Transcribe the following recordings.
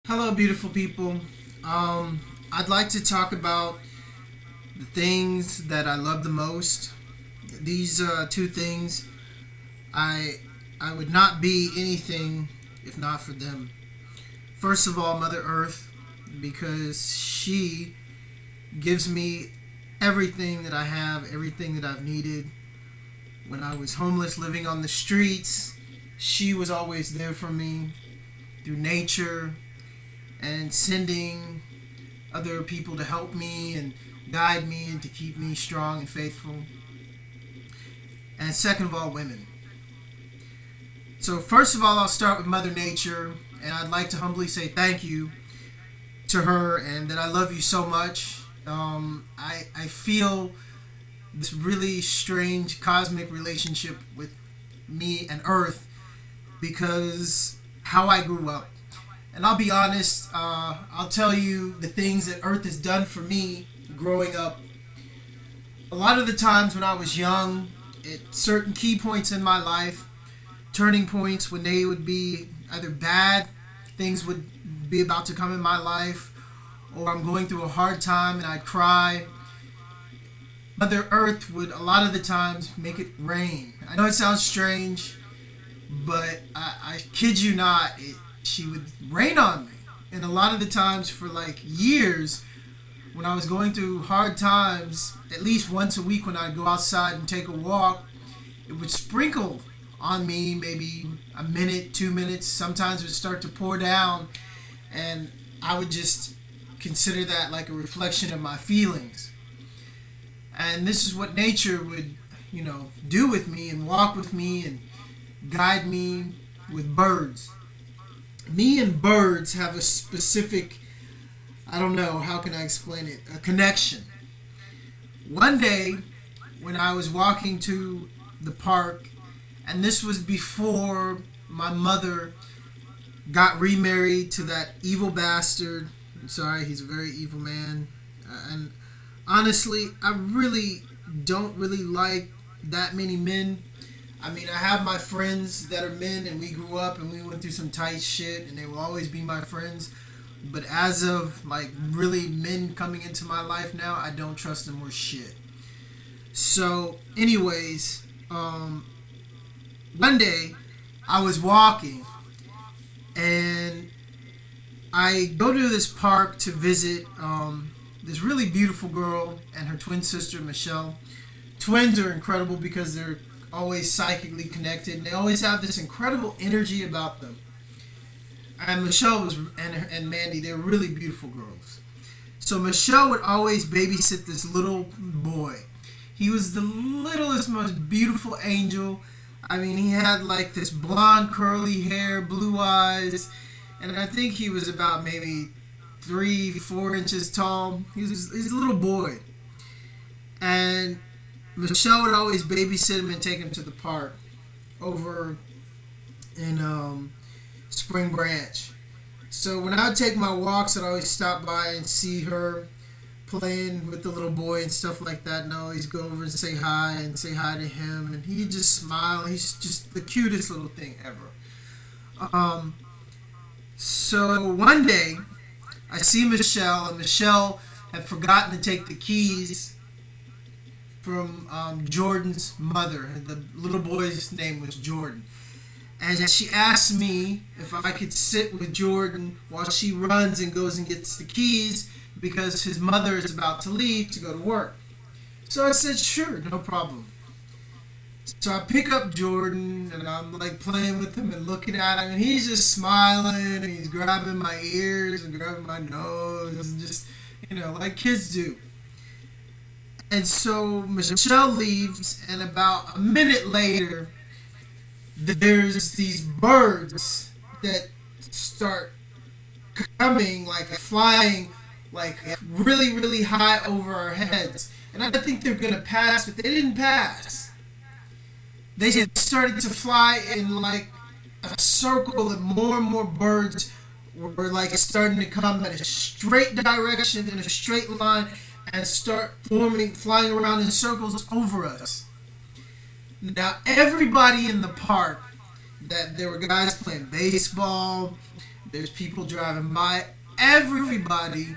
Hello, beautiful people. I'd like to talk about the things that I love the most. These two things, I I would not be anything if not for them. First of all, Mother Earth, because she gives me everything that I have, everything that I've needed. When I was homeless, living on the streets, she was always there for me through nature and sending other people to help me and guide me and to keep me strong and faithful. And second of all, women. So, first of all, I'll start with Mother Nature, and I'd like to humbly say thank you to her and that I love you so much. I feel this really strange cosmic relationship with me and Earth because how I grew up. And I'll be honest, I'll tell you the things that Earth has done for me growing up. A lot of the times when I was young, at certain key points in my life, turning points when they would be either bad, things would be about to come in my life, or I'm going through a hard time and I'd cry. Mother Earth would a lot of the times make it rain. I know it sounds strange, but I kid you not, she would rain on me. And a lot of the times for like years, when I was going through hard times, at least once a week when I'd go outside and take a walk, it would sprinkle on me maybe a minute, 2 minutes. Sometimes it would start to pour down, and I would just consider that like a reflection of my feelings. And this is what nature would, do with me and walk with me and guide me with birds. Me and birds have a specific, I don't know, how can I explain it, a connection. One day, when I was walking to the park, and this was before my mother got remarried to that evil bastard. I'm sorry, he's a very evil man. And honestly, I really don't really like that many men. I mean, I have my friends that are men, and we grew up and we went through some tight shit, and they will always be my friends. But as of like really men coming into my life now, I don't trust them worth shit. So, anyways, one day I was walking and I go to this park to visit this really beautiful girl and her twin sister Michelle. Twins are incredible because they're always psychically connected and they always have this incredible energy about them. And Michelle was and Mandy, they're really beautiful girls. So Michelle would always babysit this little boy. He was the littlest, most beautiful angel. I mean, he had like this blonde, curly hair, blue eyes, and I think he was about maybe 3, 4 inches tall. He's a little boy, and Michelle would always babysit him and take him to the park over in Spring Branch. So when I would take my walks, I'd always stop by and see her playing with the little boy and stuff like that, and I always go over and say hi to him, and he'd just smile. He's just the cutest little thing ever. Um, so one day, I see Michelle, and Michelle had forgotten to take the keys from Jordan's mother. The little boy's name was Jordan. And she asked me if I could sit with Jordan while she runs and goes and gets the keys because his mother is about to leave to go to work. So I said, sure, no problem. So I pick up Jordan and I'm like playing with him and looking at him, and he's just smiling and he's grabbing my ears and grabbing my nose and just, like kids do. And so Michelle leaves, and about a minute later, there's these birds that start coming, like flying, like really, really high over our heads. And I think they're gonna pass, but they didn't pass. They started to fly in like a circle, and more birds were like starting to come in a straight direction, in a straight line, and start flying around in circles over us. Now everybody in the park, that there were guys playing baseball, There's people driving by. Everybody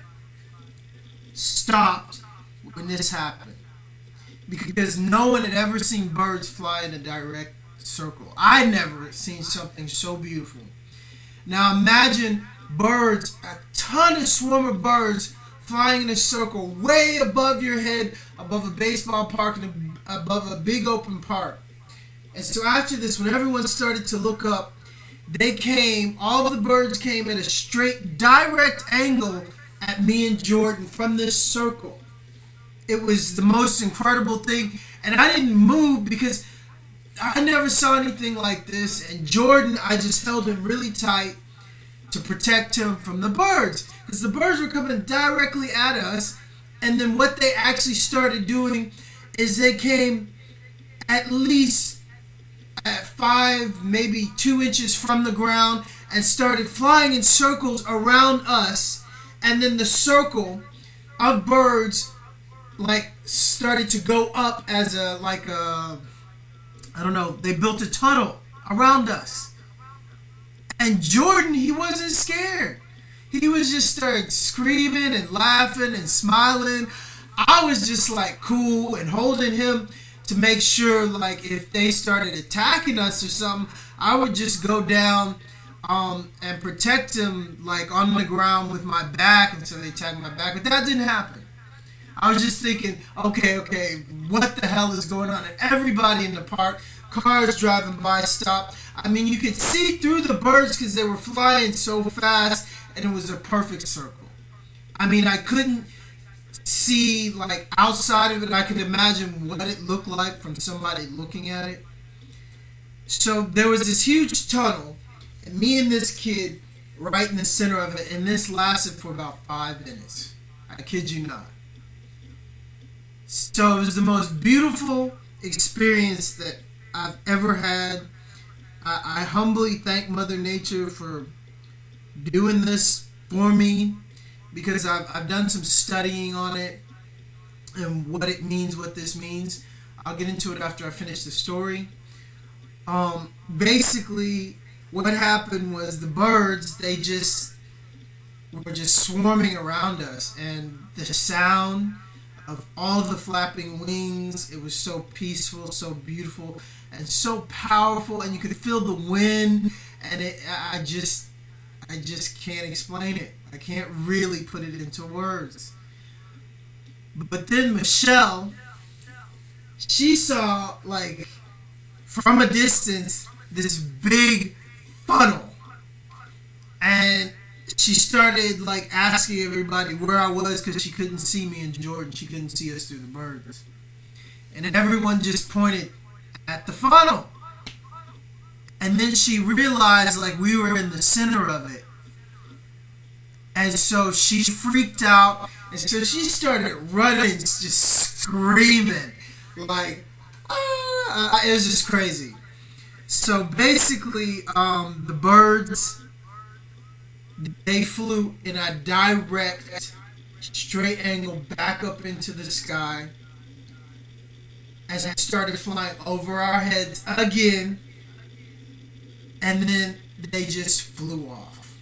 stopped when this happened because no one had ever seen birds fly in a direct circle. I never seen something so beautiful. Now imagine birds, a ton of swarm of birds flying in a circle way above your head, above a baseball park and above a big open park. And so after this, when everyone started to look up, all of the birds came at a straight, direct angle at me and Jordan from this circle. It was the most incredible thing. And I didn't move because I never saw anything like this. And Jordan, I just held him really tight to protect him from the birds. Because the birds were coming directly at us. And then what they actually started doing is they came at least at 5, maybe 2 inches from the ground and started flying in circles around us. And then the circle of birds started to go up as I don't know, they built a tunnel around us. And Jordan, he wasn't scared. He was just started screaming and laughing and smiling. I was just cool and holding him to make sure if they started attacking us or something, I would just go down and protect him on the ground with my back until they attacked my back. But that didn't happen. I was just thinking, okay, what the hell is going on? And everybody in the park, cars driving by, stopped. I mean, you could see through the birds because they were flying so fast, and it was a perfect circle. I mean, I couldn't see outside of it. I could imagine what it looked like from somebody looking at it. So there was this huge tunnel, and me and this kid right in the center of it, and this lasted for about 5 minutes. I kid you not. So it was the most beautiful experience that I've ever had. I humbly thank Mother Nature for doing this for me because I've done some studying on it and what it means, what this means. I'll get into it after I finish the story. Basically, what happened was the birds, they just were just swarming around us, and the sound of all the flapping wings, it was so peaceful, so beautiful, and so powerful, and you could feel the wind, and I just can't explain it. I can't really put it into words. But then Michelle, she saw from a distance this big funnel, and she started asking everybody where I was because she couldn't see me and Jordan. She couldn't see us through the birds. And then everyone just pointed at the funnel. And then she realized we were in the center of it. And so she freaked out. And so she started running, just screaming. It was just crazy. So basically, the birds, they flew in a direct, straight angle back up into the sky as I started flying over our heads again, and then they just flew off.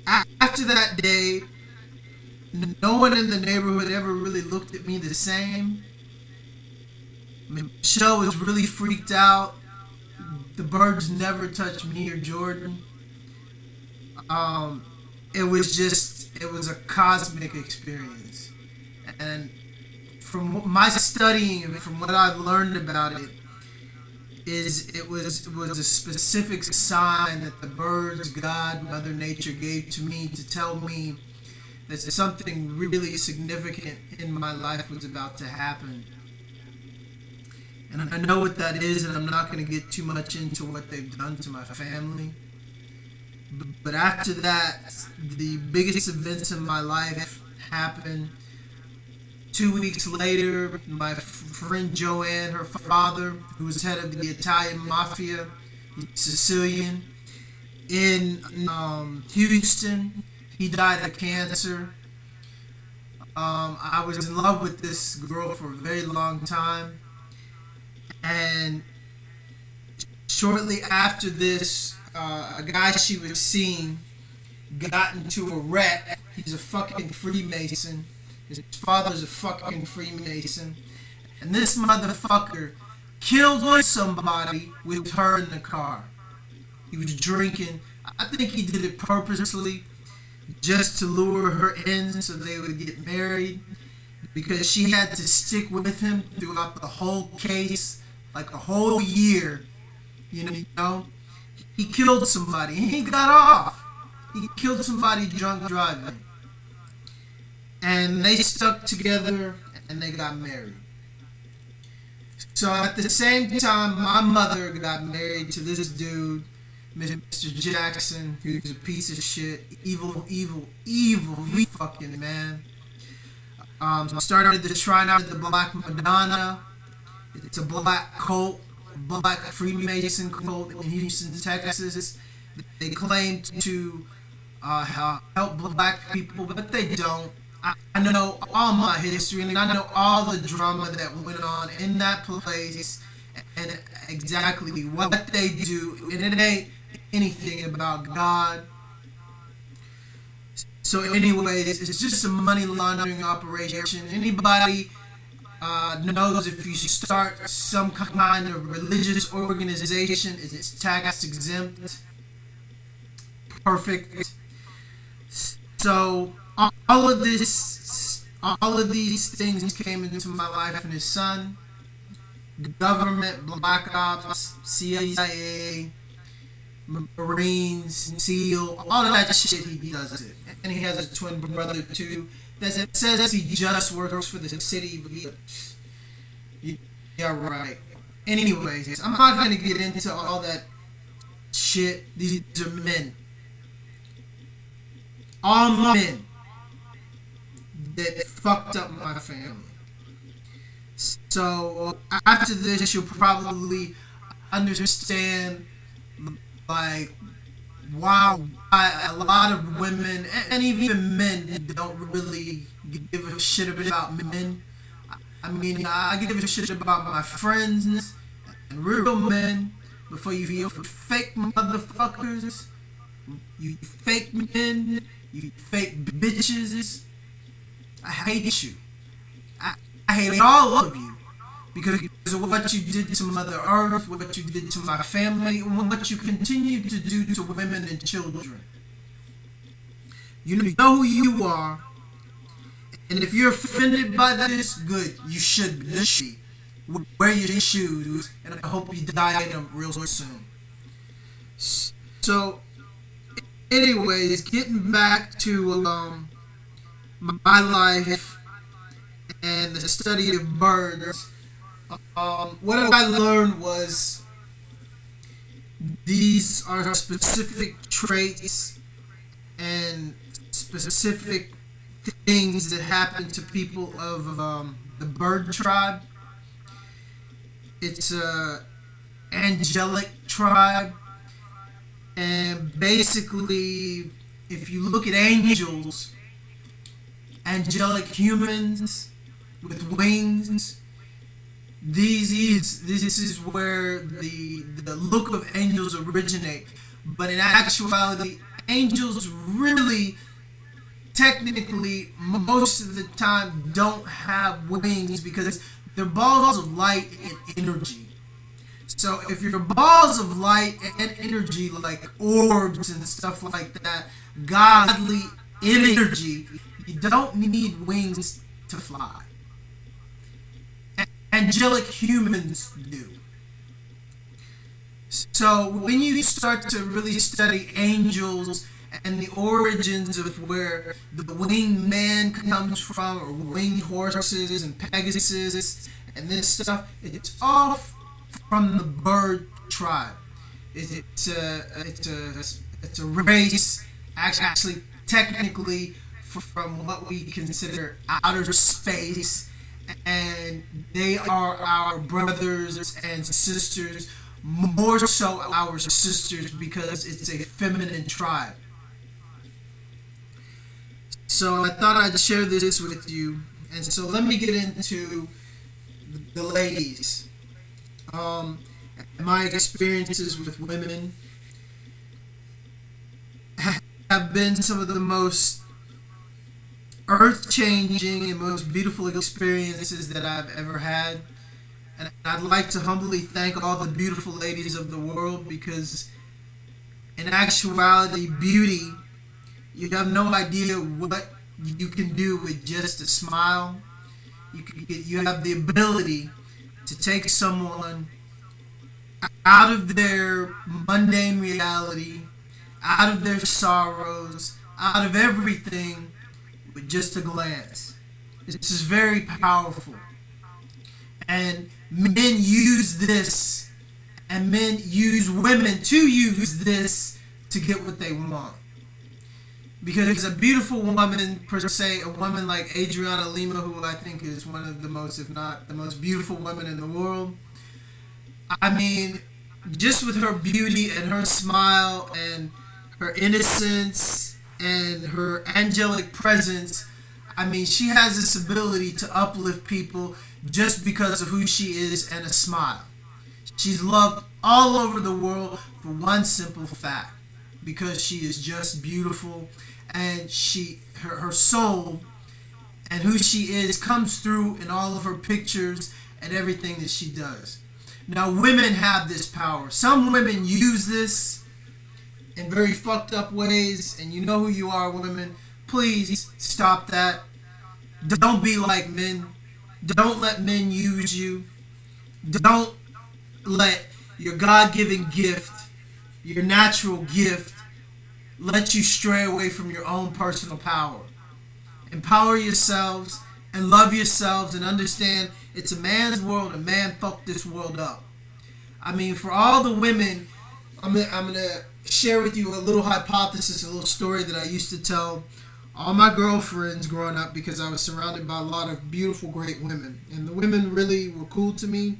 After that day, no one in the neighborhood ever really looked at me the same. Michelle was really freaked out. The birds never touched me or Jordan. It was a cosmic experience. And from my studying of it, from what I've learned about it, it was a specific sign that the birds, God, Mother Nature gave to me to tell me that something really significant in my life was about to happen. And I know what that is, and I'm not going to get too much into what they've done to my family. But after that, the biggest events in my life happened. 2 weeks later, my friend Joanne, her father, who was head of the Italian mafia, Sicilian, in Houston, he died of cancer. I was in love with this girl for a very long time. And shortly after this, a guy she was seeing got into a wreck. He's a fucking Freemason. His father's a fucking Freemason. And this motherfucker killed somebody with her in the car. He was drinking. I think he did it purposely just to lure her in so they would get married, because she had to stick with him throughout the whole case, like a whole year. You know, he killed somebody and he got off. He killed somebody drunk driving, and they stuck together and they got married. So at the same time, my mother got married to this dude, Mr. Jackson, who's a piece of shit, evil fucking man. Started the Shrine of the Black Madonna. It's a black cult, black Freemason cult in Houston, Texas. They claim to help black people, but they don't. I know all my history, and I know all the drama that went on in that place, and exactly what they do, and it ain't anything about God. So anyways, it's just a money laundering operation. Anybody knows if you start some kind of religious organization, it's tax exempt. Perfect. So all of these things came into my life, and his son, government, black ops, CIA, Marines, SEAL, all of that shit, he does it. And he has a twin brother too that says he just works for the city. Yeah, right. Anyways, I'm not going to get into all that shit. These are men. All men that fucked up my family. So after this, you'll probably understand, like, wow, a lot of women and even men don't really give a shit about men. I mean, I give a shit about my friends and real men before you feel for fake motherfuckers. You fake men, you fake bitches. I hate you. I hate all of you because of what you did to Mother Earth, what you did to my family, and what you continue to do to women and children. You know who you are, and if you're offended by this, good, you should be. Wear your shoes, and I hope you die in them real soon. So, anyways, getting back to my life and the study of birds, what I learned was these are specific traits and specific things that happen to people of the bird tribe. It's a angelic tribe, and basically, if you look at angels, angelic humans with wings, this is where the look of angels originate. But in actuality, angels really, technically, most of the time don't have wings because they're balls of light and energy. So if you're balls of light and energy, like orbs and stuff like that, godly energy, you don't need wings to fly. Angelic humans do. So when you start to really study angels and the origins of where the winged man comes from, or winged horses and Pegasus and this stuff, it's all from the bird tribe. It's a race, actually technically from what we consider outer space, and they are our brothers and sisters, more so our sisters because it's a feminine tribe. So I thought I'd share this with you, and so let me get into the ladies. My experiences with women. have been some of the most earth changing and most beautiful experiences that I've ever had. And I'd like to humbly thank all the beautiful ladies of the world because, in actuality, beauty, you have no idea what you can do with just a smile. You have the ability to take someone out of their mundane reality, out of their sorrows, out of everything with just a glance. This is very powerful. And men use this, and men use women to use this to get what they want. Because a beautiful woman, per se, a woman like Adriana Lima, who I think is one of the most, if not the most beautiful women in the world, I mean, just with her beauty and her smile and her innocence and her angelic presence, I mean, she has this ability to uplift people just because of who she is and a smile. She's loved all over the world for one simple fact, because she is just beautiful, and her soul and who she is comes through in all of her pictures and everything that she does. Now, women have this power. Some women use this in very fucked up ways, and you know who you are, women. Please stop that. Don't be like men. Don't let men use you. Don't let your God-given gift, your natural gift, let you stray away from your own personal power. Empower yourselves and love yourselves and understand it's a man's world and man fucked this world up. I mean, for all the women, I'm gonna share with you a little hypothesis, a little story that I used to tell all my girlfriends growing up, because I was surrounded by a lot of beautiful, great women. And the women really were cool to me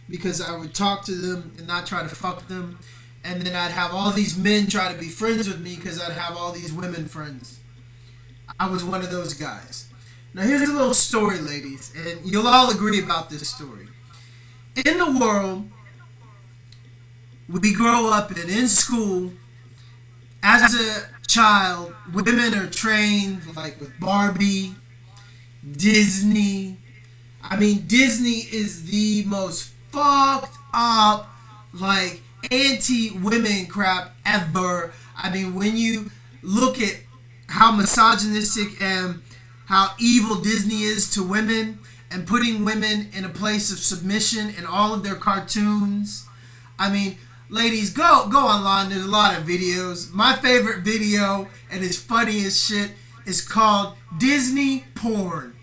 because I would talk to them and not try to fuck them. And then I'd have all these men try to be friends with me because I'd have all these women friends. I was one of those guys. Now here's a little story, ladies, and you'll all agree about this story. In the world we grow up in school, as a child, women are trained like with Barbie, Disney. I mean, Disney is the most fucked up, like, anti-women crap ever. I mean, when you look at how misogynistic and how evil Disney is to women and putting women in a place of submission in all of their cartoons. I mean, ladies, go online. There's a lot of videos. My favorite video, and it's funny as shit, is called Disney Porn.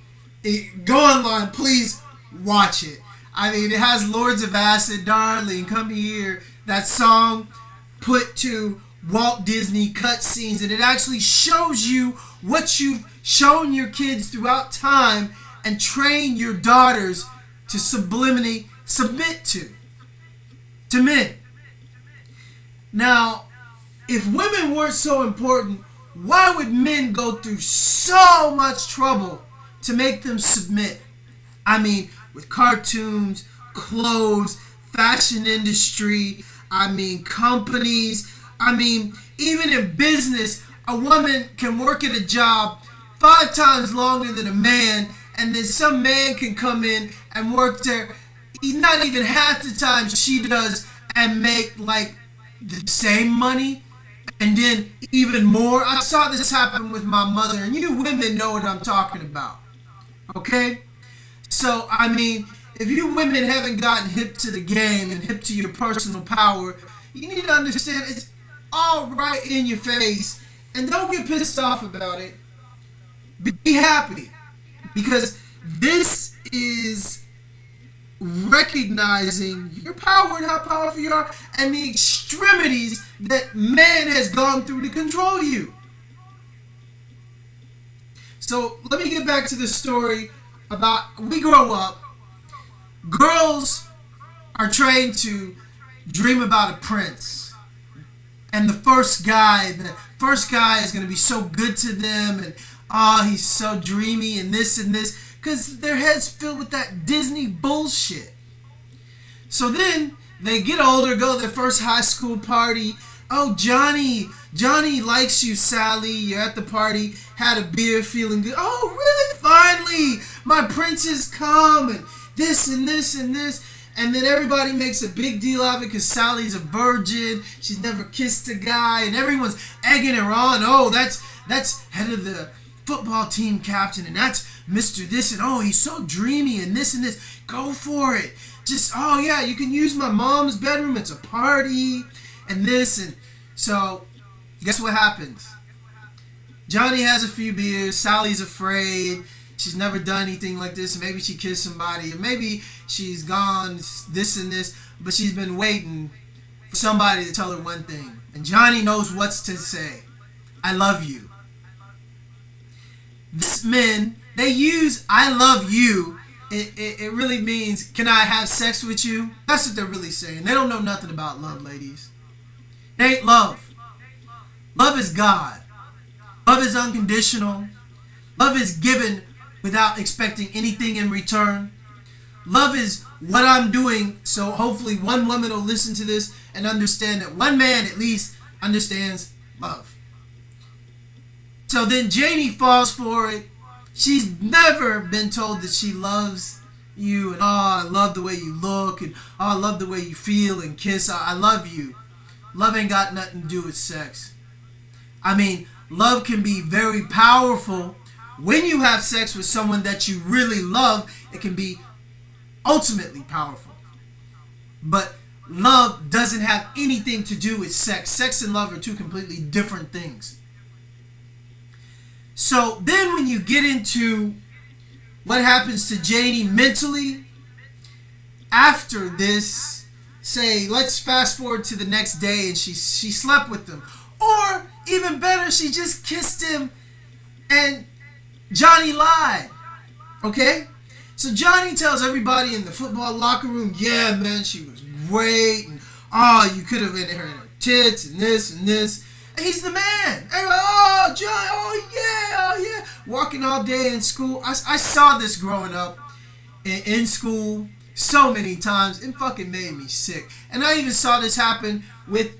Go online, please watch it. I mean, it has Lords of Acid, Darling, Come Here, that song put to Walt Disney cutscenes, and it actually shows you what you've shown your kids throughout time and train your daughters to subliminally submit to men. Now, if women weren't so important, why would men go through so much trouble to make them submit? I mean, with cartoons, clothes, fashion industry, I mean, companies, I mean, even in business, a woman can work at a job 5 times longer than a man, and then some man can come in and work there not even half the time she does and make like the same money and then even more. I saw this happen with my mother, and you women know what I'm talking about. Okay? So, I mean, if you women haven't gotten hip to the game and hip to your personal power, you need to understand it's all right in your face, and don't get pissed off about it. Be happy, because this is recognizing your power and how powerful you are and the extremities that man has gone through to control you. So let me get back to the story about we grow up. Girls are trained to dream about a prince, and the first guy is going to be so good to them, and he's so dreamy and this, because their head's filled with that Disney bullshit. So then they get older, go to their first high school party. Oh, Johnny Johnny likes you, Sally. You're at the party, had a beer, feeling good. Oh, really? Finally, my prince has come, and this and this and this. And then everybody makes a big deal of it because Sally's a virgin. She's never kissed a guy, and everyone's egging her on. Oh, that's head of the football team captain, and that's Mr. This, and oh, he's so dreamy, and this and this. Go for it. Just, oh yeah, you can use my mom's bedroom. It's a party, and this, and so guess what happens? Johnny has a few beers. Sally's afraid. She's never done anything like this. Maybe she kissed somebody, or maybe she's gone this and this, but she's been waiting for somebody to tell her one thing. And Johnny knows what to say. I love you. This men, they use I love you. It really means, can I have sex with you? That's what they're really saying. They don't know nothing about love, ladies. They ain't love. Love is God. Love is unconditional. Love is given without expecting anything in return. Love is what I'm doing, so hopefully one woman will listen to this and understand that one man at least understands love. So then Janie falls for it. She's never been told that she loves you, and oh, I love the way you look, and oh, I love the way you feel and kiss. I love you. Love ain't got nothing to do with sex. I mean, love can be very powerful. When you have sex with someone that you really love, it can be ultimately powerful. But love doesn't have anything to do with sex. Sex and love are two completely different things. So then when you get into what happens to Janie mentally, after this, say, let's fast forward to the next day and she slept with him. Or even better, she just kissed him and Johnny lied. Okay? So Johnny tells everybody in the football locker room, yeah, man, she was great. And oh, you could have been her in her tits and this and this. And he's the man. Everybody, oh, Johnny, oh yeah. Walking all day in school. I saw this growing up in school so many times. It fucking made me sick. And I even saw this happen with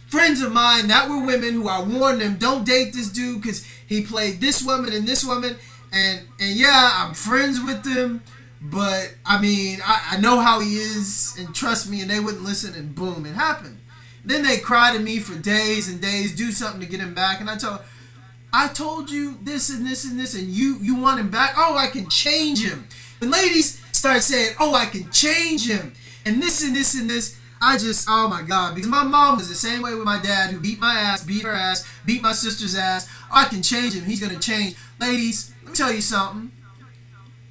friends of mine that were women who I warned them, don't date this dude because he played this woman and this woman. And yeah, I'm friends with him. But, I mean, I know how he is. And trust me, and they wouldn't listen. And boom, it happened. Then they cry to me for days and days, do something to get him back. And I told you this and this and this, and you want him back? Oh, I can change him. When ladies start saying, oh, I can change him, and this and this and this, I just, oh my God, because my mom was the same way with my dad, who beat my ass, beat her ass, beat my sister's ass. Oh, I can change him. He's going to change. Ladies, let me tell you something.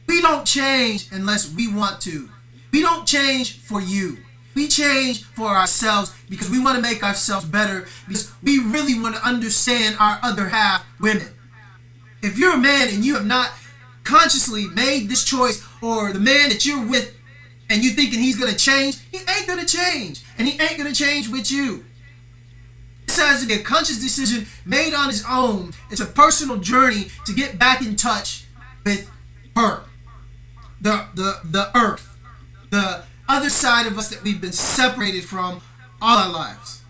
We don't change unless we want to. We don't change for you. We change for ourselves because we want to make ourselves better, because we really want to understand our other half, women. If you're a man and you have not consciously made this choice, or the man that you're with and you thinking he's going to change, he ain't going to change. And he ain't going to change with you. This has to be a conscious decision made on his own. It's a personal journey to get back in touch with her. The earth. The other side of us that we've been separated from all our lives.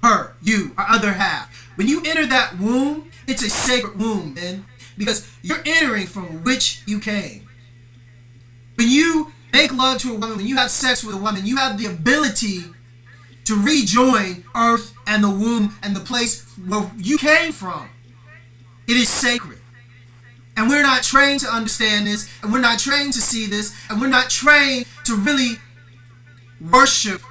Her, you, our other half. When you enter that womb, it's a sacred womb, man. Because you're entering from which you came. When you make love to a woman, when you have sex with a woman, you have the ability to rejoin earth and the womb and the place where you came from. It is sacred. And we're not trained to understand this, and we're not trained to see this, and we're not trained to really worship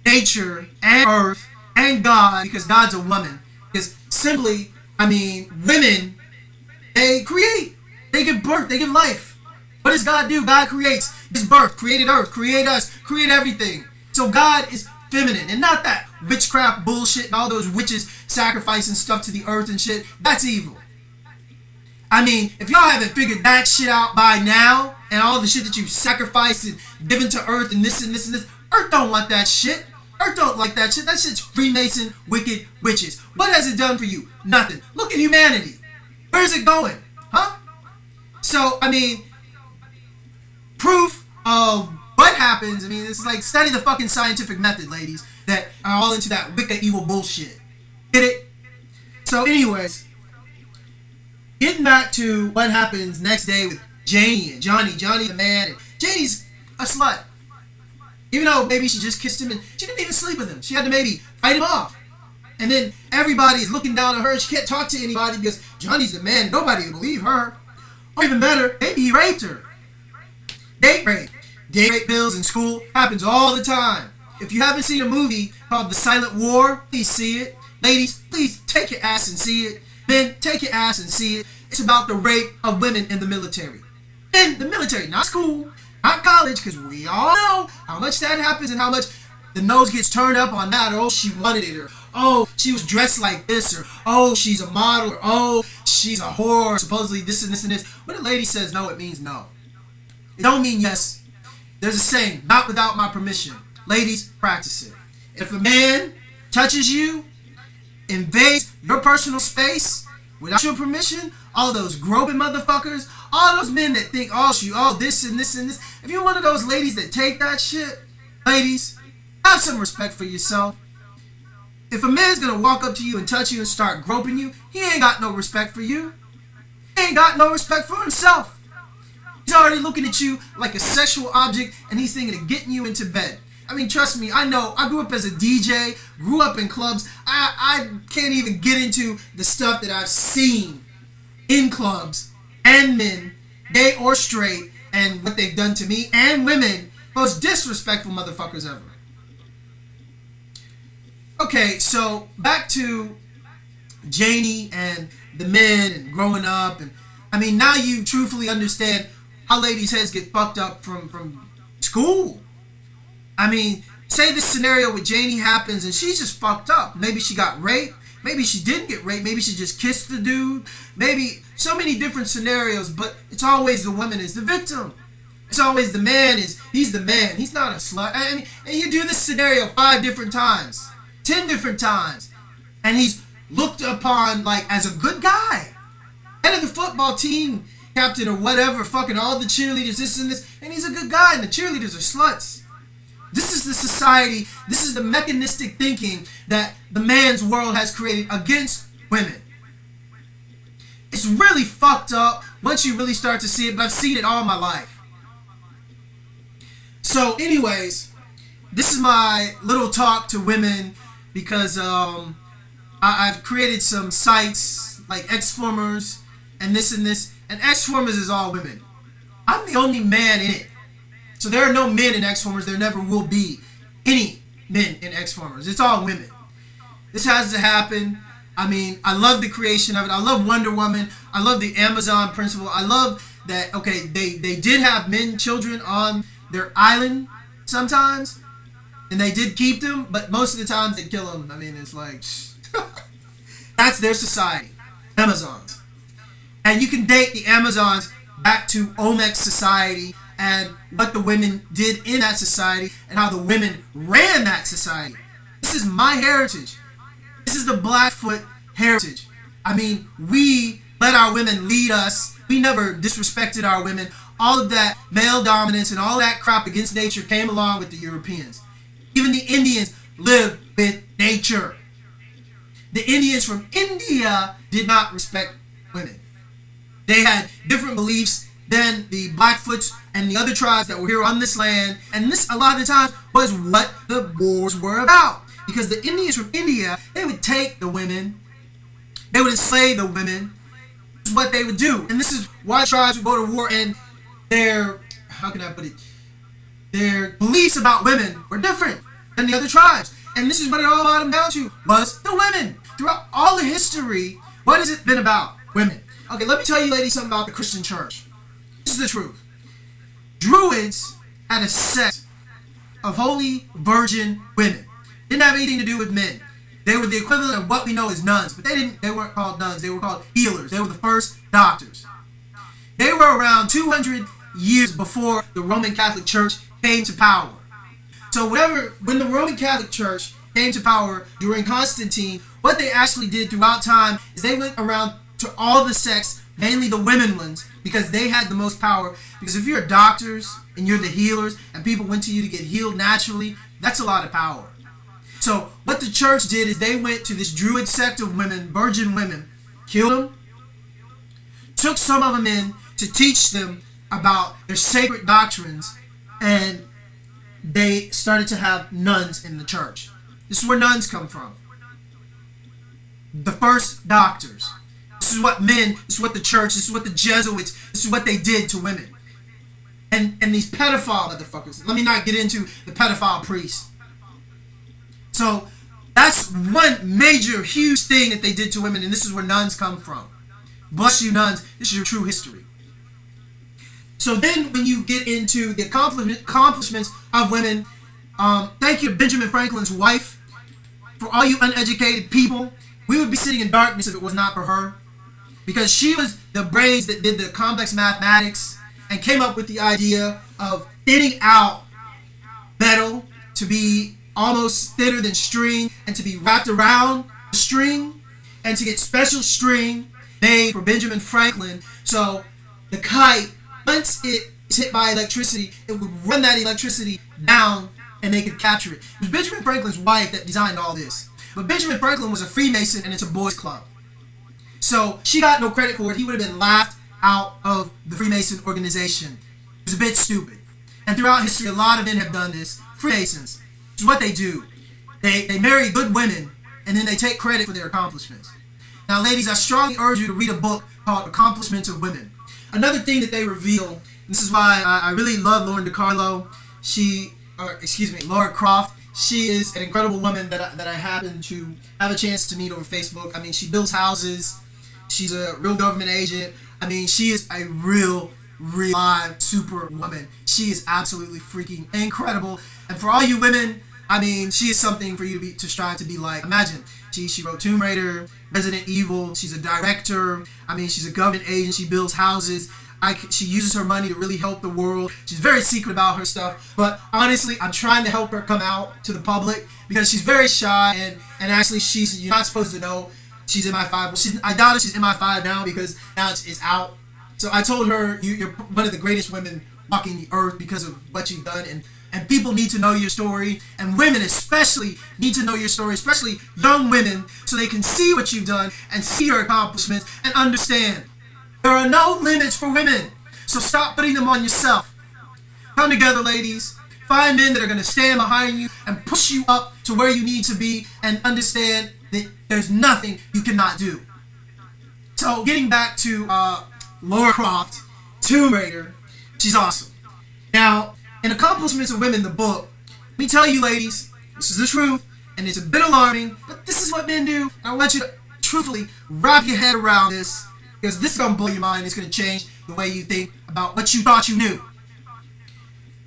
nature and earth and God, because God's a woman. Because simply, I mean, women, they create. They give birth. They give life. What does God do? God creates. His birth, created earth, create us, create everything. So God is feminine, and not that witchcraft bullshit and all those witches sacrificing stuff to the earth and shit. That's evil. I mean, if y'all haven't figured that shit out by now, and all the shit that you've sacrificed and given to earth and this and this and this, earth don't want that shit. Earth don't like that shit. That shit's Freemason, wicked witches. What has it done for you? Nothing. Look at humanity. Where's it going? Huh? So, I mean, proof of what happens, I mean, it's like, study the fucking scientific method, ladies. that are all into that wicked evil bullshit. Get it? So anyways, getting back to what happens next day with Janie and Johnny. Johnny the man, and Janie's a slut. Even though maybe she just kissed him and she didn't even sleep with him. She had to maybe fight him off. And then everybody's looking down on her. She can't talk to anybody because Johnny's the man. Nobody will believe her. Or even better, maybe he raped her. Date rape. Date rape bills in school happens all the time. If you haven't seen a movie called The Silent War, please see it. Ladies, please take your ass and see it. Men, take your ass and see it. It's about the rape of women in the military. In the military, not school, not college, because we all know how much that happens and how much the nose gets turned up on that. Oh, she wanted it, or oh, she was dressed like this, or oh, she's a model, or oh, she's a whore, supposedly this and this and this. When a lady says no, it means no. It don't mean yes. There's a saying, not without my permission. Ladies, practice it. If a man touches you, invades your personal space without your permission, all those groping motherfuckers, all those men that think, oh, this and this and this. If you're one of those ladies that take that shit, ladies, have some respect for yourself. If a man's gonna walk up to you and touch you and start groping you, he ain't got no respect for you. He ain't got no respect for himself. He's already looking at you like a sexual object, and he's thinking of getting you into bed. I mean, trust me, I know. I grew up as a DJ, grew up in clubs. I can't even get into the stuff that I've seen in clubs and men, gay or straight, and what they've done to me and women. Most disrespectful motherfuckers ever. Okay, so back to Janie and the men and growing up. And I mean, now you truthfully understand how ladies' heads get fucked up from school. I mean, say this scenario with Janie happens and she's just fucked up. Maybe she got raped. Maybe she didn't get raped. Maybe she just kissed the dude. Maybe so many different scenarios, but it's always the woman is the victim. It's always the man he's the man. He's not a slut. I mean, and you do this scenario 5 different times, 10 different times, and he's looked upon like as a good guy. Head of the football team, captain or whatever, fucking all the cheerleaders, this and this, and he's a good guy, and the cheerleaders are sluts. This is the society, this is the mechanistic thinking that the man's world has created against women. It's really fucked up once you really start to see it, but I've seen it all my life. So anyways, this is my little talk to women because I've created some sites like X-Formers and this, and X-Formers is all women. I'm the only man in it. So there are no men in X-Formers. There never will be any men in X-Formers. It's all women. This has to happen. I mean, I love the creation of it. I love Wonder Woman. I love the Amazon principle. I love that, okay, they did have men, children on their island sometimes, and they did keep them, but most of the times they kill them. I mean, it's like, that's their society, Amazons. And you can date the Amazons back to Olmec society and what the women did in that society and how the women ran that society. This is my heritage. This is the Blackfoot heritage. I mean, we let our women lead us. We never disrespected our women. All of that male dominance and all that crap against nature came along with the Europeans. Even the Indians lived with nature. The Indians from India did not respect women. They had different beliefs than the Blackfoots and the other tribes that were here on this land. And this, a lot of the times, was what the wars were about. Because the Indians from India, they would take the women, they would enslave the women. This is what they would do. And this is why tribes would go to war, and their, how can I put it, their beliefs about women were different than the other tribes. And this is what it all bottomed down to, was the women. Throughout all the history, what has it been about? Women. Okay, let me tell you ladies something about the Christian church. This is the truth. Druids had a sect of holy virgin women. Didn't have anything to do with men. They were the equivalent of what we know as nuns, but they weren't called nuns. They were called healers. They were the first doctors. They were around 200 years before the Roman Catholic Church came to power. So when the Roman Catholic Church came to power during Constantine, what they actually did throughout time is they went around to all the sects, mainly the women ones, because they had the most power. Because if you're doctors and you're the healers and people went to you to get healed naturally, that's a lot of power. So what the church did is they went to this druid sect of women, virgin women, killed them, took some of them in to teach them about their sacred doctrines, and they started to have nuns in the church. This is where nuns come from. The first doctors. This is what men, this is what the church, this is what the Jesuits, this is what they did to women. And these pedophile motherfuckers. Let me not get into the pedophile priests. So that's one major, huge thing that they did to women, and this is where nuns come from. Bless you, nuns. This is your true history. So then when you get into the accomplishments of women, thank you to Benjamin Franklin's wife. For all you uneducated people, we would be sitting in darkness if it was not for her. Because she was the brains that did the complex mathematics and came up with the idea of thinning out metal to be almost thinner than string and to be wrapped around the string and to get special string made for Benjamin Franklin. So the kite, once it is hit by electricity, it would run that electricity down and they could capture it. It was Benjamin Franklin's wife that designed all this. But Benjamin Franklin was a Freemason and it's a boys' club. So she got no credit for it. He would have been laughed out of the Freemason organization. It was a bit stupid. And throughout history, a lot of men have done this. Freemasons. This is what they do. They marry good women and then they take credit for their accomplishments. Now, ladies, I strongly urge you to read a book called Accomplishments of Women. Another thing that they reveal, this is why I really love Lauren Decarlo. Laura Croft. She is an incredible woman that I happen to have a chance to meet over Facebook. I mean, she builds houses. She's a real government agent. I mean, she is a real live super woman. She is absolutely freaking incredible. And for all you women, I mean, she is something for you to strive to be like. Imagine, she wrote Tomb Raider, Resident Evil. She's a director. I mean, she's a government agent. She builds houses. She uses her money to really help the world. She's very secret about her stuff. But honestly, I'm trying to help her come out to the public because she's very shy. And actually, you're not supposed to know she's MI5. Well, I doubt if she's MI5 now because now it's out. So I told her, you're one of the greatest women walking the earth because of what you've done. And people need to know your story. And women especially need to know your story, especially young women, so they can see what you've done and see your accomplishments and understand. There are no limits for women, so stop putting them on yourself. Come together, ladies. Find men that are going to stand behind you and push you up to where you need to be and understand that there's nothing you cannot do. So, getting back to Laura Croft, Tomb Raider, she's awesome. Now, in Accomplishments of Women, the book, let me tell you, ladies, this is the truth, and it's a bit alarming, but this is what men do. And I want you to truthfully wrap your head around this. Because this is going to blow your mind. It's going to change the way you think about what you thought you knew.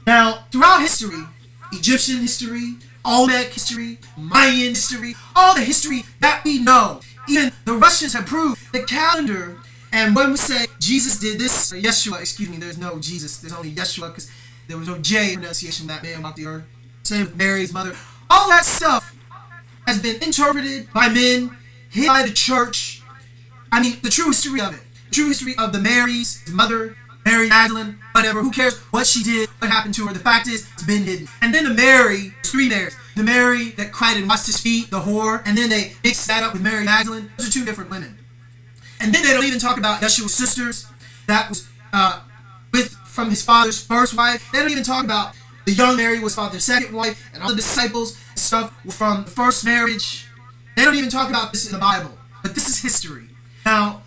Now, throughout history, Egyptian history, Olmec history, Mayan history, all the history that we know, even the Russians have proved the calendar. And one would say, Jesus did this, or Yeshua, there's no Jesus. There's only Yeshua because there was no J pronunciation that man walked the earth. Same with Mary's mother. All that stuff has been interpreted by men, hid by the church. I mean, the true history of it. The true history of the Mary's, his mother, Mary Magdalene, whatever. Who cares what she did, what happened to her. The fact is, it's been hidden. And then the Mary, there's three Marys. The Mary that cried and washed his feet, the whore. And then they mix that up with Mary Magdalene. Those are two different women. And then they don't even talk about Yeshua's sisters. That was from his father's first wife. They don't even talk about the young Mary was father's second wife. And all the disciples and stuff were from the first marriage. They don't even talk about this in the Bible. But this is history. Now,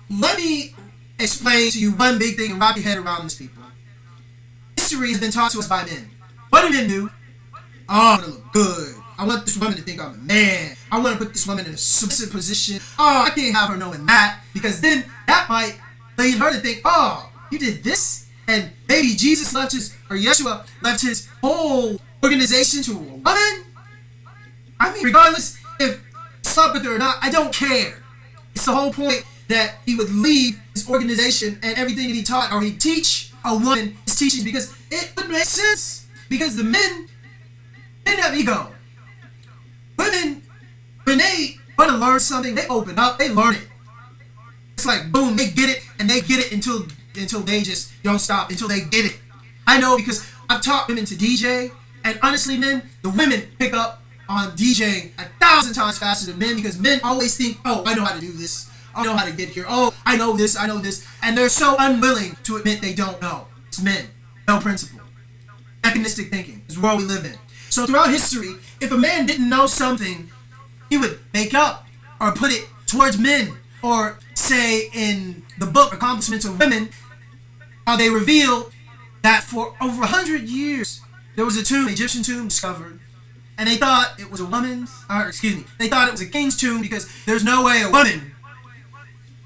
let me explain to you one big thing and wrap your head around this, people. History has been taught to us by men. What do men do? Oh, I want to look good. I want this woman to think I'm a man. I want to put this woman in a submissive position. Oh, I can't have her knowing that because then that might lead her to think, oh, you did this? And maybe Jesus left Yeshua left his whole organization to a woman? I mean, regardless if I slept with her or not, I don't care. It's the whole point that he would leave his organization and everything that he taught, or he'd teach a woman his teachings because it would make sense. Because the men have ego. Women, when they want to learn something, they open up, they learn it. It's like boom, they get it, and they get it until they just don't stop, until they get it. I know because I've taught women to DJ, and honestly, men, the women pick up on DJing 1,000 times faster than men because men always think, oh, I know how to do this. I know how to get here. Oh, I know this. I know this. And they're so unwilling to admit they don't know. It's men. No principle. Mechanistic thinking is the world we live in. So throughout history, if a man didn't know something, he would make up or put it towards men. Or say in the book Accomplishments of Women, how they reveal that for over 100 years, there was a tomb, an Egyptian tomb discovered, and they thought it was a woman's, they thought it was a king's tomb because there's no way a woman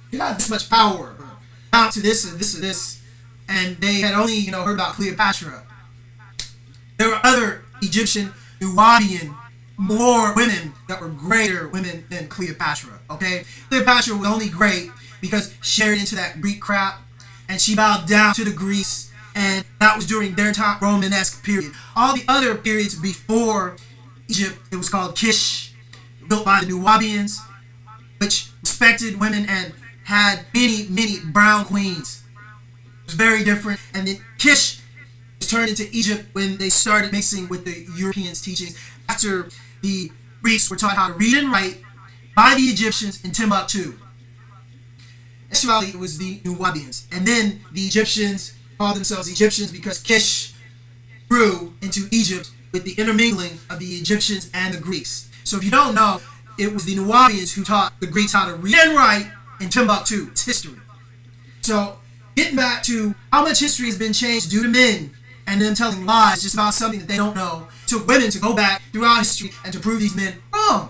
could have this much power, or amount to this or this or this, and they had only, heard about Cleopatra. There were other Egyptian, Nubian, more women that were greater women than Cleopatra, okay? Cleopatra was only great because she married into that Greek crap, and she bowed down to the Greeks, and that was during their time Romanesque period. All the other periods before Egypt, it was called Kish, built by the Nubians, which respected women and had many, many brown queens. It was very different, and then Kish was turned into Egypt when they started mixing with the Europeans' teachings after the Greeks were taught how to read and write by the Egyptians in Timbuktu. Actually, it was the Nubians. And then the Egyptians called themselves Egyptians because Kish grew into Egypt with the intermingling of the Egyptians and the Greeks. So if you don't know, it was the Nubians who taught the Greeks how to read and write in Timbuktu. It's history. So getting back to how much history has been changed due to men and them telling lies just about something that they don't know, took women to go back throughout history and to prove these men wrong.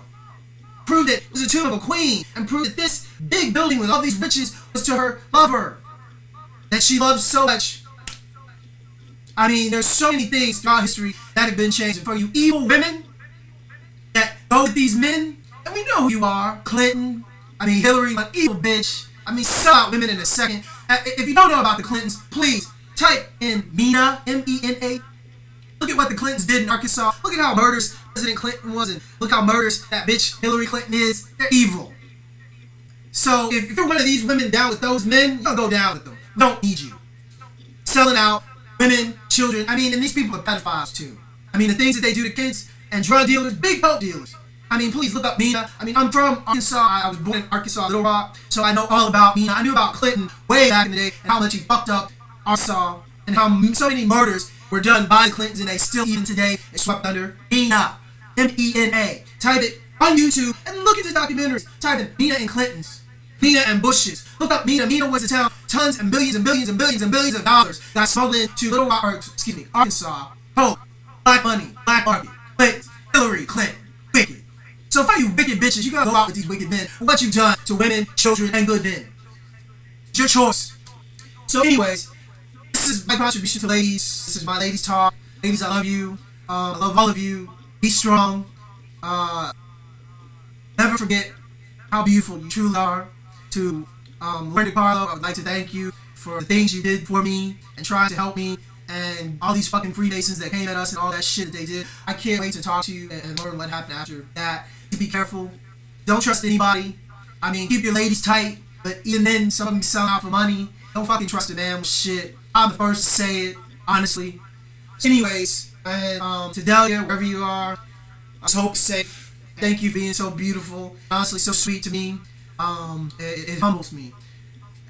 Prove that it was a tomb of a queen, and prove that this big building with all these riches was to her lover, that she loved so much. I mean, there's so many things throughout history that have been changed. And for you evil women that go with these men, and we know who you are, Clinton, Hillary, an evil bitch. Sell out women in a second. If you don't know about the Clintons, please type in MENA, MENA. Look at what the Clintons did in Arkansas. Look at how murderous President Clinton was, and look how murderous that bitch Hillary Clinton is. They're evil. So if you're one of these women down with those men, you'll go down with them. We don't need you. Selling out women, children. And these people are pedophiles too. The things that they do to kids and drug dealers, big dope dealers. Please look up MENA. I'm from Arkansas. I was born in Arkansas, Little Rock, so I know all about MENA. I knew about Clinton way back in the day and how much he fucked up Arkansas and how so many murders were done by the Clintons, and they still even today is swept under MENA, MENA. Type it on YouTube and look at the documentaries. Type in MENA and Clintons, MENA and Bushes. Look up MENA. MENA was a town, tons and billions and billions and billions and billions of dollars got smuggled into Arkansas. Hope, black money, black market, Clinton, Hillary Clinton, wicked. So for you wicked bitches, you gotta go out with these wicked men for what you've done to women, children, and good men. It's your choice. So anyways, this is my contribution to ladies. This is my ladies talk. Ladies, I love you. I love all of you. Be strong. Never forget how beautiful you truly are. To Lord Decarlo, I would like to thank you for the things you did for me and trying to help me, and all these fucking Freemasons that came at us and all that shit that they did. I can't wait to talk to you and learn what happened after that. Be careful. Don't trust anybody. Keep your ladies tight, but even then, some of them be selling out for money. Don't fucking trust a damn shit. I'm the first to say it, honestly. So anyways, and to Delia, wherever you are, I hope you're safe. Thank you for being so beautiful. Honestly, so sweet to me. It humbles me.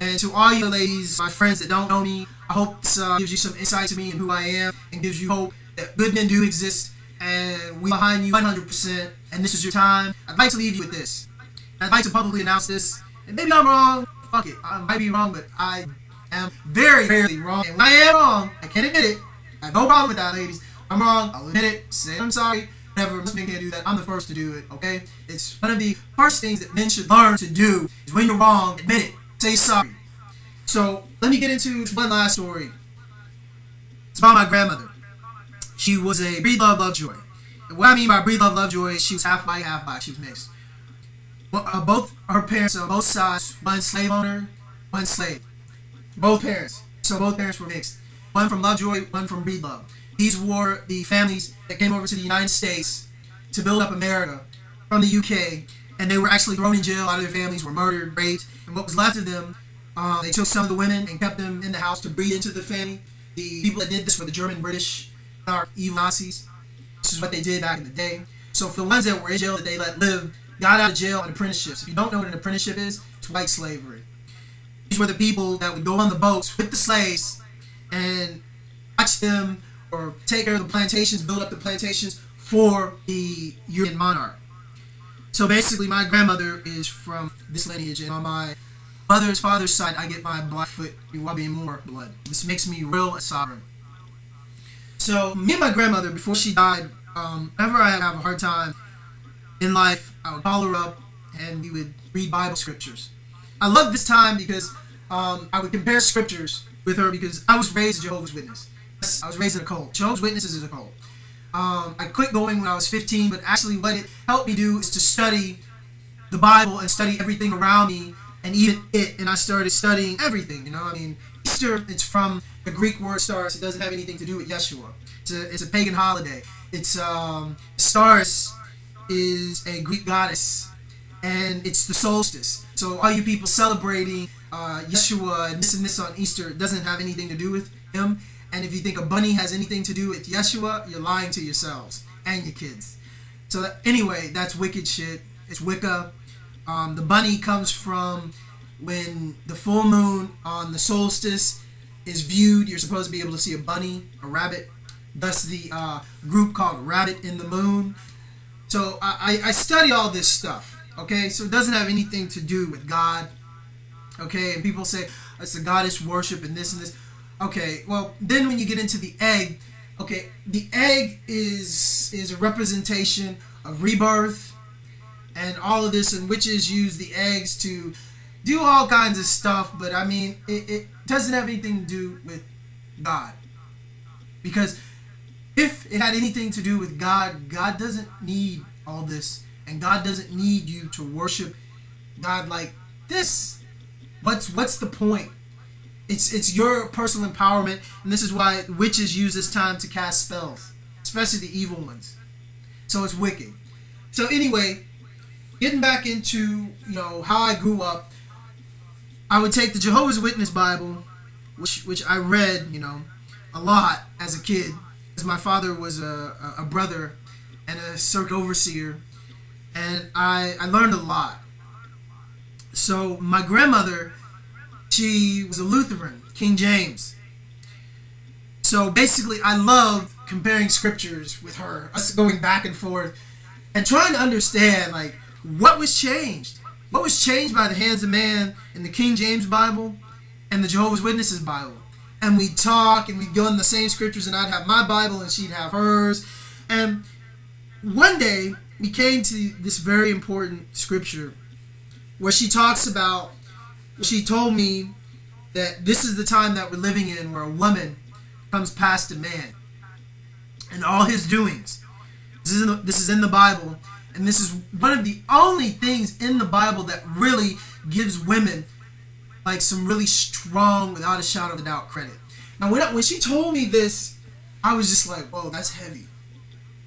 And to all you ladies, my friends that don't know me, I hope this gives you some insight to me and who I am, and gives you hope that good men do exist, and we behind you 100%, and this is your time. I'd like to leave you with this. I'd like to publicly announce this, and maybe I'm wrong. Fuck it, I might be wrong, but I am very, very wrong. And when I am wrong, I can't admit it. I have no problem with that, ladies. I'm wrong, I'll admit it, say I'm sorry. Whenever most men can't do that, I'm the first to do it, okay? It's one of the first things that men should learn to do, is when you're wrong, admit it, say sorry. So, let me get into one last story. It's about my grandmother. She was a breed, love, lovejoy. And what I mean by breed, love, lovejoy is she was half white, half black. She was mixed. Both her parents on both sides, one slave owner, one slave. Both parents. So both parents were mixed. One from Lovejoy, one from Breedlove. These were the families that came over to the United States to build up America from the UK, and they were actually thrown in jail. A lot of their families were murdered, raped, and what was left of them, they took some of the women and kept them in the house to breed into the family. The people that did this were the German, British, our evil Nazis. This is what they did back in the day. So for the ones that were in jail that they let live, got out of jail on apprenticeships. If you don't know what an apprenticeship is, it's white slavery. These were the people that would go on the boats with the slaves and watch them or take care of the plantations, build up the plantations for the European monarch. So basically, my grandmother is from this lineage, and on my mother's father's side, I get my Blackfoot Wabi Moor blood. This makes me real sovereign. So me and my grandmother, before she died, whenever I have a hard time in life, I would call her up and we would read Bible scriptures. I love this time because I would compare scriptures with her because I was raised a Jehovah's Witness. Yes, I was raised in a cult. Jehovah's Witnesses is a cult. I quit going when I was 15, but actually what it helped me do is to study the Bible and study everything around me and even it. And I started studying everything, Easter, it's from the Greek word stars. It doesn't have anything to do with Yeshua. It's a pagan holiday. It's stars is a Greek goddess, and it's the solstice. So all you people celebrating Yeshua and this on Easter, it doesn't have anything to do with him. And if you think a bunny has anything to do with Yeshua, you're lying to yourselves and your kids. So anyway, that's wicked shit. It's Wicca. The bunny comes from when the full moon on the solstice is viewed. You're supposed to be able to see a bunny, a rabbit. Thus the group called Rabbit in the Moon. So I study all this stuff. Okay, so it doesn't have anything to do with God. Okay, and people say it's the goddess worship and this. Okay, well, then when you get into the egg, okay, the egg is a representation of rebirth and all of this, and witches use the eggs to do all kinds of stuff, but it doesn't have anything to do with God. Because if it had anything to do with God, God doesn't need all this, and God doesn't need you to worship God like this. What's the point? It's your personal empowerment, and this is why witches use this time to cast spells, especially the evil ones. So it's wicked. So anyway, getting back into how I grew up, I would take the Jehovah's Witness Bible, which I read a lot as a kid, because my father was a brother and a circuit overseer, and I learned a lot. So my grandmother, she was a Lutheran, King James. So basically, I love comparing scriptures with her, us going back and forth, and trying to understand what was changed. What was changed by the hands of man in the King James Bible and the Jehovah's Witnesses Bible. And we'd talk and we'd go in the same scriptures, and I'd have my Bible and she'd have hers. And one day, we came to this very important scripture where she talks about, she told me that this is the time that we're living in where a woman comes past a man and all his doings. This is in the Bible, and this is one of the only things in the Bible that really gives women some really strong, without a shadow of a doubt, credit. Now when she told me this, I was just like, whoa, that's heavy.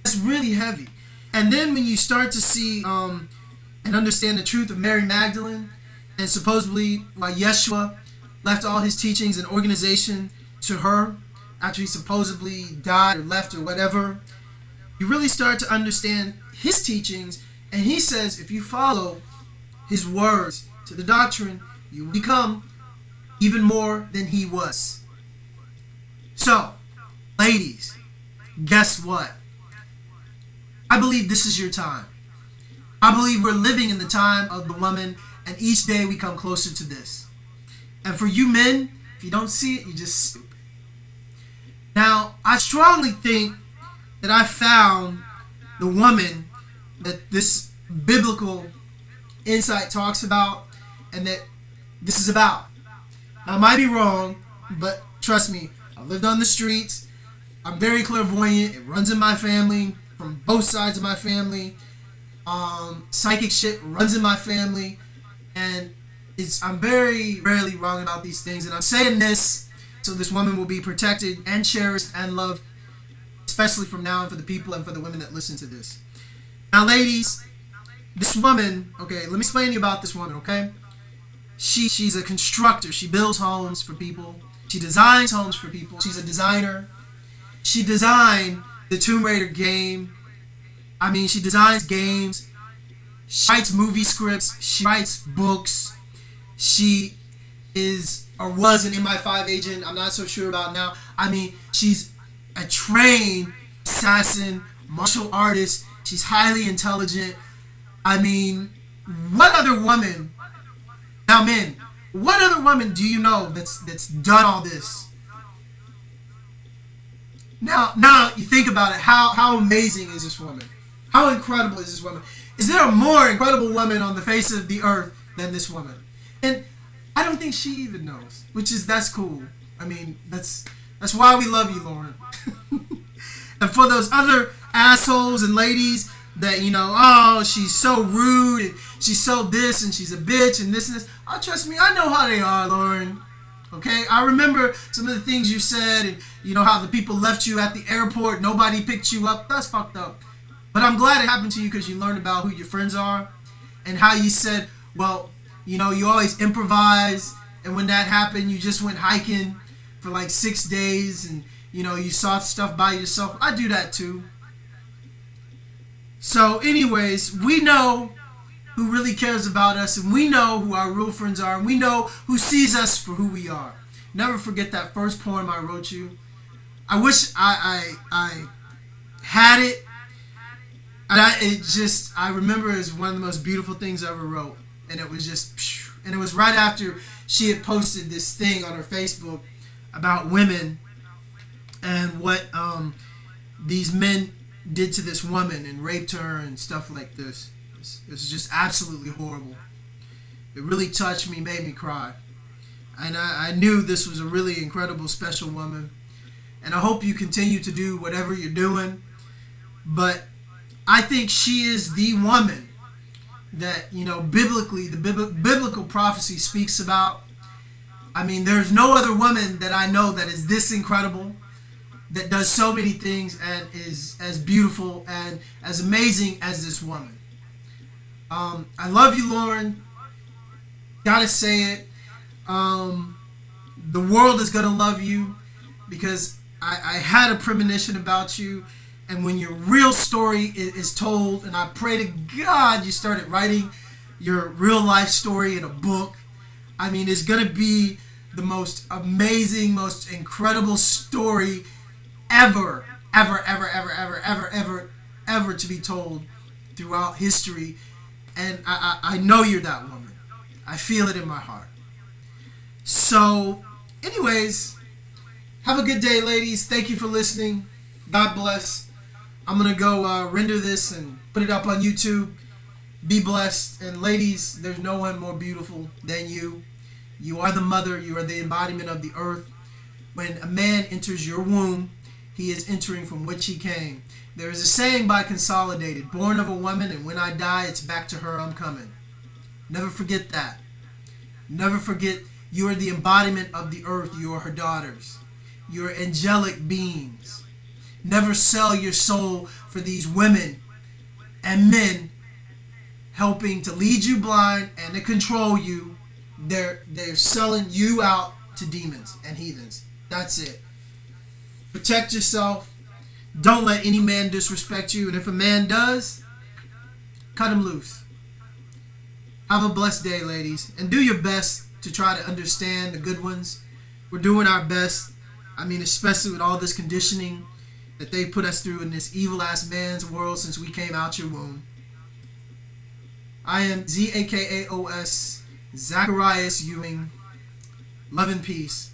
That's really heavy. And then when you start to see and understand the truth of Mary Magdalene, and supposedly Yeshua left all his teachings and organization to her after he supposedly died or left or whatever, you really start to understand his teachings. And he says if you follow his words to the doctrine, you will become even more than he was. So, ladies, guess what? I believe this is your time. I believe we're living in the time of the woman, and each day we come closer to this. And for you men, if you don't see it, you're just stupid. Now, I strongly think that I found the woman that this biblical insight talks about and that this is about. Now, I might be wrong, but trust me, I've lived on the streets. I'm very clairvoyant. It runs in my family, from both sides of my family. Psychic shit runs in my family, and I'm very rarely wrong about these things, and I'm saying this so this woman will be protected and cherished and loved, especially from now on for the people and for the women that listen to this. Now, ladies, this woman, okay, let me explain to you about this woman, okay? She's a constructor. She builds homes for people. She designs homes for people. She's a designer. She designed the Tomb Raider game. I mean, she designs games, she writes movie scripts, she writes books. She is or was an MI5 agent. I'm not so sure about now. I mean, she's a trained assassin, martial artist. She's highly intelligent. I mean, what other woman? Now, men, what other woman do you know that's done all this? Now you think about it. How amazing is this woman? How incredible is this woman? Is there a more incredible woman on the face of the earth than this woman? And I don't think she even knows, that's cool. I mean, that's why we love you, Lauren. And for those other assholes and ladies that, oh, she's so rude and she's so this and she's a bitch and this and this. Oh, trust me, I know how they are, Lauren. Okay, I remember some of the things you said, and how the people left you at the airport, nobody picked you up. That's fucked up. But I'm glad it happened to you because you learned about who your friends are and how you said, well, you always improvise, and when that happened, you just went hiking for like 6 days, and you saw stuff by yourself. I do that too. So anyways, we know who really cares about us, and we know who our real friends are, and we know who sees us for who we are. Never forget that first poem I wrote you. I wish I had it. And I remember it was one of the most beautiful things I ever wrote. And it was and it was right after she had posted this thing on her Facebook about women and what these men did to this woman and raped her and stuff like this. It was just absolutely horrible. It really touched me, made me cry. And I knew this was a really incredible, special woman. And I hope you continue to do whatever you're doing. But I think she is the woman that, biblically, the biblical prophecy speaks about. I mean, there's no other woman that I know that is this incredible, that does so many things and is as beautiful and as amazing as this woman. I love you, Lauren. Gotta say it. The world is gonna love you because I had a premonition about you. And when your real story is told, and I pray to God you started writing your real life story in a book. I mean, it's going to be the most amazing, most incredible story ever to be told throughout history. And I know you're that woman. I feel it in my heart. So, anyways, have a good day, ladies. Thank you for listening. God bless. I'm going to go render this and put it up on YouTube. Be blessed. And ladies, there's no one more beautiful than you. You are the mother. You are the embodiment of the earth. When a man enters your womb, he is entering from which he came. There is a saying by Consolidated, born of a woman, and when I die, it's back to her I'm coming. Never forget that. Never forget you are the embodiment of the earth. You are her daughters. You are angelic beings. Never sell your soul for these women and men helping to lead you blind and to control you. They're selling you out to demons and heathens. That's it. Protect yourself. Don't let any man disrespect you. And if a man does, cut him loose. Have a blessed day, ladies. And do your best to try to understand the good ones. We're doing our best. I mean, especially with all this conditioning that they put us through in this evil-ass man's world since we came out your womb. I am Zakaos, Zacharias Ewing. Love and peace.